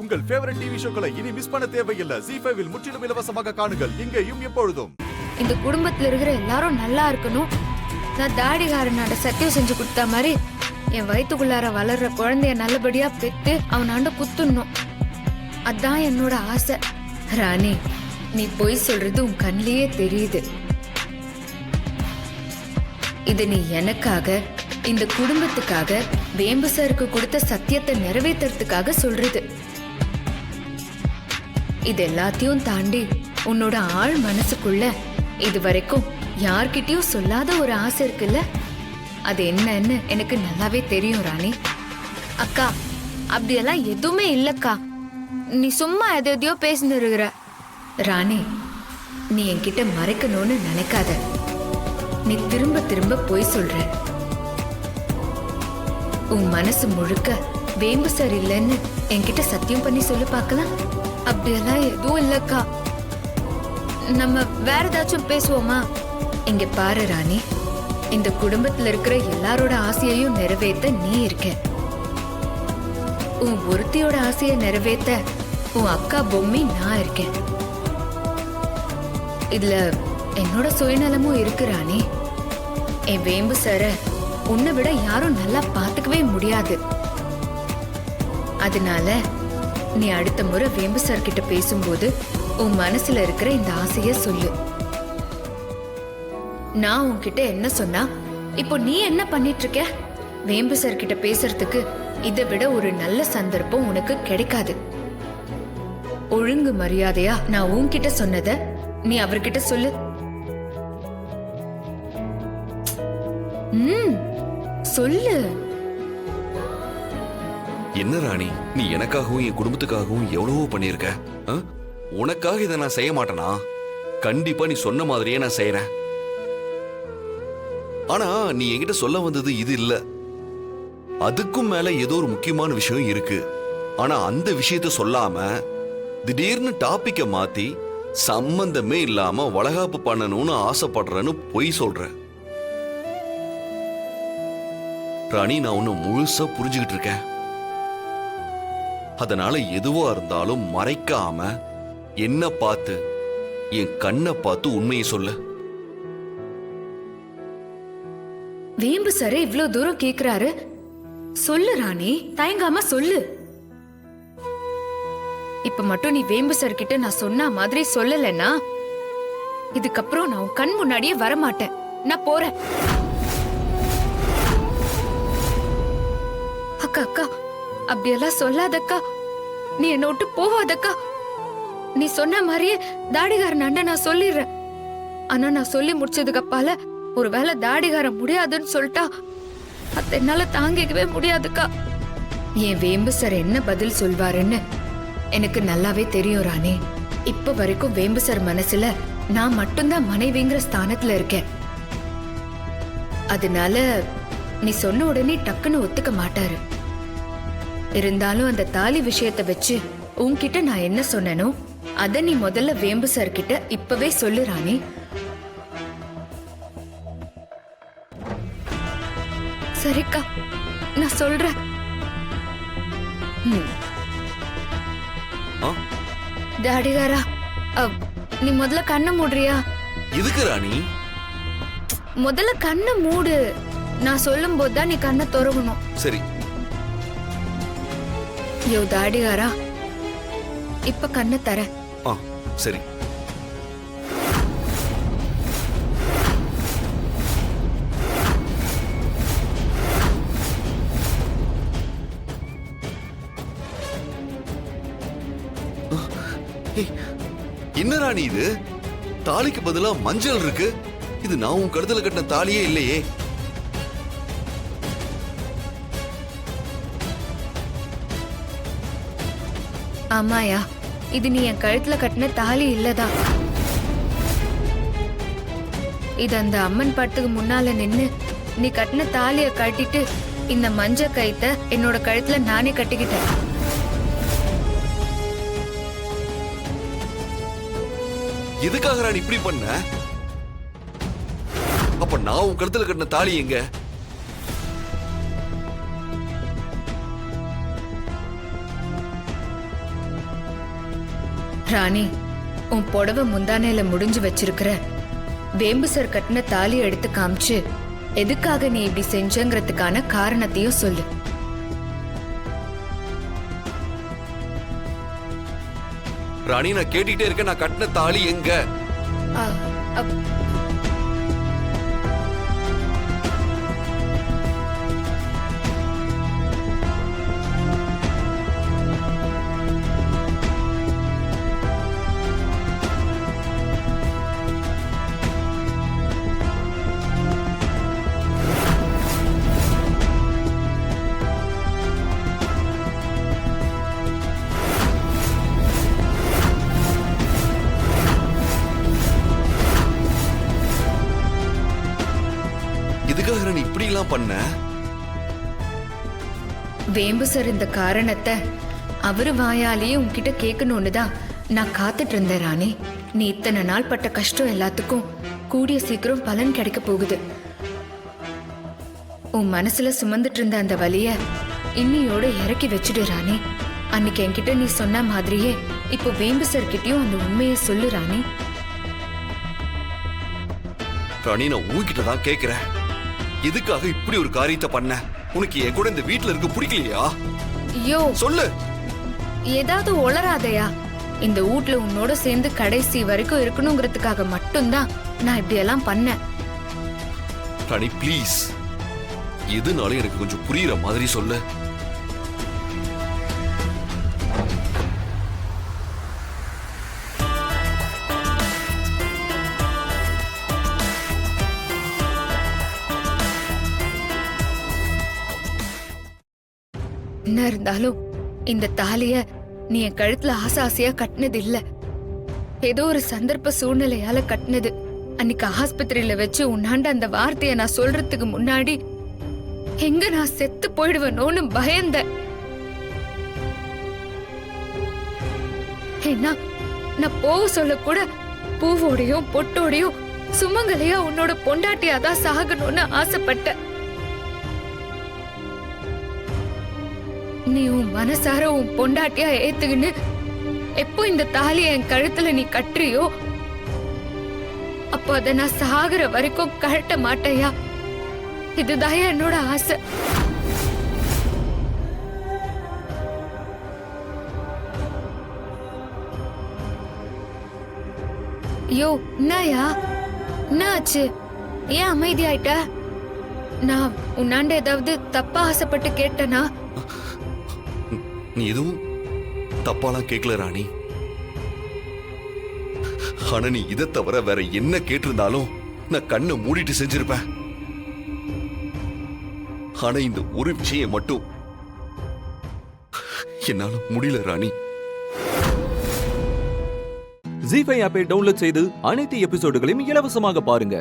உங்கள் favourite TV ஷோக்களை இனி miss பண்ண தேவையில்லை. ZEE5 இல் முற்றிலும் இலவசமாக காணுங்கள். இங்கேயும் எப்பொழுதும். இந்த குடும்பத்துல இருக்கிற எல்லாரும் நல்லா இருக்கணும். நான் தாடிகாரனோட சத்தியம் செஞ்சு கொடுத்த மாதிரி என் வயிற்றுக்குள்ளார வளர்ற குழந்தைய நல்லபடியா பெத்து அவனாண்ட குத்துடணும். அதான் என்னோட ஆசை. ராணி, நீ பொய் சொல்றது உன் கண்ணிலேயே தெரியுது. இது நீ எனக்காக, இந்த குடும்பத்துக்காக, வேம்பு சாருக்கு கொடுத்த சத்தியத்தை நிறைவேற்றுறதுக்காக சொல்றது. இது எல்லாத்தையும் தாண்டி உன்னோட ஆழ் மனசுக்குள்ள இது வரைக்கும் யார்கிட்டயும் சொல்லாத ஒரு ஆசை இருக்குல்ல, அது என்னன்னு எனக்கு நல்லாவே தெரியும் ராணி. அக்கா, அப்படியெல்லாம் எதுவுமே இல்லக்கா. நீ சும்மா எதையோ பேசின்னு இருக்கிற. ராணி, நீ என்கிட்ட மறைக்கணும்னு நினைக்காத. நீ திரும்ப திரும்ப பொய் சொல்ற. உன் மனசு முழுக்க வேம்பு சார் இல்லைன்னு என்கிட்ட சத்தியம் பண்ணி சொல்லு பார்க்கலாம். அப்படியெல்லாம் எதுவும் இல்லக்கா. நம்ம வேற ஏதாச்சும் பேசுவோமா? இங்க பாரு ராணி, இந்த குடும்பத்துல இருக்கிற எல்லாரோட ஆசையையும் நிறைவேற்ற நீ இருக்க. உன் ஒருத்தியோட ஆசையை நிறைவேற்ற உன் அக்கா பொம்மி நான் இருக்கேன். இதுல என்னோட சுயநலமும் இருக்கு ராணி. என் வேம்பு சார உன்னை விட யாரும் நல்லா பாத்துக்கவே முடியாது. அதனால நீ அடுத்த முறை வேம்பு சார் கிட்ட பேசும்போது உன் மனசுல இருக்கிற இந்த ஆசைய சொல்லு. நான் உன்கிட்ட என்ன சொன்னா இப்போ நீ என்ன பண்ணிட்டு இருக்க? வேம்பு சார் கிட்ட பேசுறதுக்கு இதை விட ஒரு நல்ல சந்தர்ப்பம் உனக்கு கிடைக்காது. ஒழுங்கு மரியாதையா நான் உன்கிட்ட சொன்னத நீ அவர்கிட்ட சொல்லு. சொல்லு. என்ன ராணி, நீ எனக்காகவும் என் குடும்பத்துக்காகவும் எவ்வளவோ பண்ணிருக்க. உனக்காக இதை நான் செய்ய மாட்டேனா? கண்டிப்பா நீ சொன்ன மாதிரியே நான் செய்யறேன். ஆனா நீ என்கிட்ட சொல்ல வந்தது இது இல்ல. அதுக்கும் மேல ஏதோ ஒரு முக்கியமான விஷயம் இருக்கு. ஆனா அந்த விஷயத்த சொல்லாம திடீர்னு டாபிக்க மாத்தி சம்பந்தமே இல்லாம வளகாப்பு பண்ணணும்னு ஆசைப்படுறேன்னு பொய் சொல்ற. ராணி, நான் உன்னை முழுசா புரிஞ்சுக்கிட்டு இருக்கேன். அதனால எதுவா இருந்தாலும் மறைக்காம என்ன பார்த்து, என் கண்ணை பார்த்து உண்மையை சொல்லு. வேம்பு சார் இவ்வளவு தூரம் கேக்குறாரு, சொல்லு ராணி, தயங்காம சொல்லு. இப்ப மட்டும் நீ வேம்பு சார் கிட்ட நான் சொன்ன மாதிரி சொல்லலன்னா இதுக்கப்புறம் நான் உன் கண் முன்னாடியே வரமாட்டேன். நான் போறேன். அக்கா அக்கா, அப்படியெல்லாம் சொல்லாதக்கா. நீ என்ன விட்டு போவாதக்கா. நீ சொன்ன மாதிரியே தாடிகாரன் நான் சொல்லிடுறேன். ஆனா நான் சொல்லி முடிச்சதுக்கு அப்பால ஒருவேளை தாடிகாரன் முடியாதுன்னு சொல்லிட்டா அத என்னால தாங்கிக்கவே முடியாதுக்கா. என் வேம்பு சார் என்ன பதில் சொல்வாருன்னு எனக்கு நல்லாவே தெரியும் ராணி. இப்ப வரைக்கும் வேம்பு சார் மனசுல நான் மட்டும்தான் மனைவிங்கிற ஸ்தானத்துல இருக்கேன். அதனால நீ சொன்ன உடனே டக்குன்னு ஒத்துக்க மாட்டாரு. இருந்தாலும் அந்த தாலி விஷயத்தை வச்சு உன்கிட்ட நான் என்ன சொன்னனோ அத நீ முதல்ல வேம்பு சார் கிட்ட இப்பவே சொல்லு ராணி. சரிக்கா, நான் சொல்றேன். டாடிகாரா, நீ முதல்ல கண்ணை மூடுறியா? எதுக்கு ராணி? முதல்ல கண்ணை மூடு. நான் சொல்லும் போதுதான் நீ கண்ணை திறக்கணும். சரி. யோ தாடிகாரா, இப்ப கண்ணை தர. சரி. என்ன ராணி இது? தாலிக்கு பதிலா மஞ்சள் இருக்கு. இது நான் உன் கழுத்துல கட்டின தாலியே இல்லையே. ஆமாயா, இது நீ என் கழுத்துல கட்டின தாலி இல்லதா. இது அந்த அம்மன் படத்துக்கு முன்னால நின்னு நீ கட்டின தாலிய கட்டிட்டு இந்த மஞ்ச கயித்தை என்னோட கழுத்துல நானே கட்டிக்கிட்டேன். எதுக்காக ராணி இப்படி பண்ண? அப்ப நான் உன் கழுத்துல கட்டின தாலி எங்க? ராணி, உன் புடவை முந்தானையில முடிஞ்சு வச்சிருக்கிற வேம்பு சார் கட்டின தாலி எடுத்து காமிச்சு எதுக்காக நீ இப்படி செஞ்சங்கிறதுக்கான காரணத்தையும் சொல்லு. ராணி, நான் கேட்டுக்கிட்டே இருக்கேன். நான் கட்டின தாலி எங்க? ஆ, அப்- எதுக்காக ராணி இப்படி எல்லாம் பண்ண? வேம்பு சார் இந்த காரணத்தை அவரு வாயாலேயே உன்கிட்ட கேட்கணும்னு தான் நான் காத்துட்டு இருந்தேன் ராணி. நீ இத்தனை நாள் பட்ட கஷ்டம் எல்லாத்துக்கும் கூடிய சீக்கிரம் பலன் கிடைக்க போகுது. உன் மனசுல சுமந்துட்டு இருந்த அந்த வலிய இன்னியோட இறக்கி வச்சுடு ராணி. அன்னைக்கு என்கிட்ட நீ சொன்ன மாதிரியே இப்போ வேம்பு சார் கிட்டயும் அந்த உண்மையை சொல்லு ராணி. ராணி, நான் உன்கிட்ட தான் கேக்குறேன். எதுக்காக இப்படி ஒரு காரியத்தை பண்ண? உனக்கு என் கூட இந்த வீட்டுல இருக்க பிடிக்கலையா? ஐயோ, சொல்லு. ஏதாவது உளராதையா? இந்த வீட்ல உன்னோட சேர்ந்து கடைசி வரைக்கும் இருக்கணுங்கிறதுக்காக மட்டும்தான் நான் இப்படி எல்லாம் பண்ணேன். ராணி ப்ளீஸ், எதுனாலும் எனக்கு கொஞ்சம் புரியுற மாதிரி சொல்லு. என்ன இருந்தாலும் இந்த தாலிய நீ என் கழுத்துல ஆசையா கட்டினது இல்ல. ஏதோ ஒரு சந்தர்ப்ப சூழ்நிலையால கட்டினது. அன்னைக்கு ஆஸ்பத்திரியில வச்சு உன்னாண்ட அந்த வார்த்தைய நான் சொல்றதுக்கு முன்னாடி எங்க நான் செத்து போயிடுவேனோன்னு பயந்தேன். ஏன்னா நான் போக சொல்ல கூட பூவோடையும் பொட்டோடையும் சுமங்கலையா உன்னோட பொண்டாட்டியாதான் சாகணும்னு ஆசைப்பட்டேன். நீ உன் மனசார உன் பொண்டாட்டியா ஏத்துக்கின்னு எப்போ இந்த தாலியை என் கழுத்துல நீ கட்டுறியோ அப்போ அதை நான் சாகுற வரைக்கும் கழட்ட மாட்டேயா. இதுதான் என்னோட ஆசை. யோ, என்னயா என்ன ஆச்சு? ஏன் அமைதி ஆயிட்ட? நான் உன்னாண்ட ஏதாவது தப்பா ஆசைப்பட்டு கேட்டனா? நீ எதுவும் தப்பாலாம் கேட்கல ராணி. ஆனா நீ இதை தவிர வேற என்ன கேட்டிருந்தாலும் நான் கண்ணை மூடிட்டு செஞ்சிருப்பேன். ஆனா இந்த ஒரு விஷயம் மட்டும் என்னால முடியல ராணி. ஜீ5 ஆப்பை டவுன்லோட் செய்து அனைத்து எபிசோடுகளையும் இலவசமாக பாருங்க.